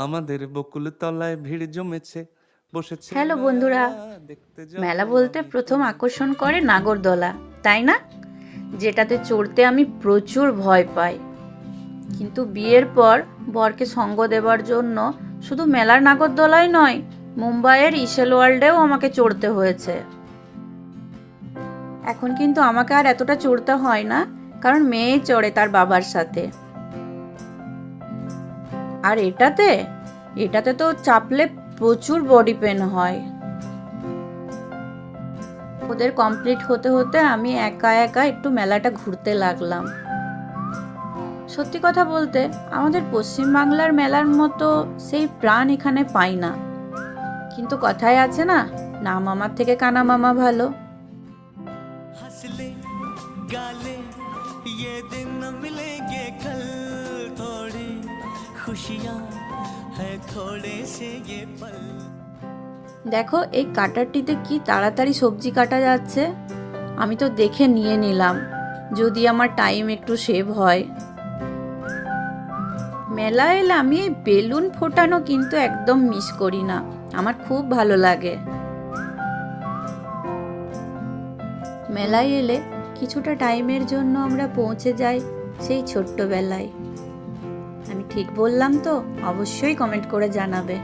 আমাদের বকুল তলায় ভিড় জমেছে, বসেছে হ্যালো বন্ধুরা, মেলা দেখতে মেলা যাবো বলতে আমি প্রথম তোমায়। আকর্ষণ করে নাগরদোলা, তাই না? যেটাতে চড়তে আমি প্রচুর ভয় পাই। কিন্তু বিয়ের পর বরকে সঙ্গ দেবার জন্য শুধু মেলার নাগরদোলাই নয়, মুম্বাইয়ের ইসেল ওয়ার্ল্ডেও আমাকে চড়তে হয়েছে। এখন কিন্তু আমাকে আর এতটা চড়তে হয় না, কারণ মেয়েই চড়ে তার বাবার সাথে। আর এটাতে এটাতে তো চাপলে প্রচুর বডি পেন হয়। ওদের কমপ্লিট হতে হতে আমি একা একা একটু মেলাটা ঘুরতে লাগলাম। সত্যি কথা বলতে আমাদের পশ্চিমবাংলার মেলার মতো সেই প্রাণ এখানে পাই না। কিন্তু কথায় আছে না, না মামার থেকে কানা মামা ভালো। हंसले गाले ये दिन न मिलेंगे कल थोड़ी खुशियां है थोड़े से ये पल। দেখো এই কাটারটিতে কি তাড়াতাড়ি সবজি কাটা যাচ্ছে। আমি তো দেখে নিয়ে নিলাম, যদি আমার টাইম একটু সেভ হয়। মেলা এলে আমি এই বেলুন ফোটানো কিন্তু একদম মিস করি না, আমার খুব ভালো লাগে। মেলায় এলে কিছুটা টাইমের জন্য আমরা পৌঁছে যাই সেই ছোট্টবেলায়। আমি ঠিক বললাম তো? অবশ্যই কমেন্ট করে জানাবে।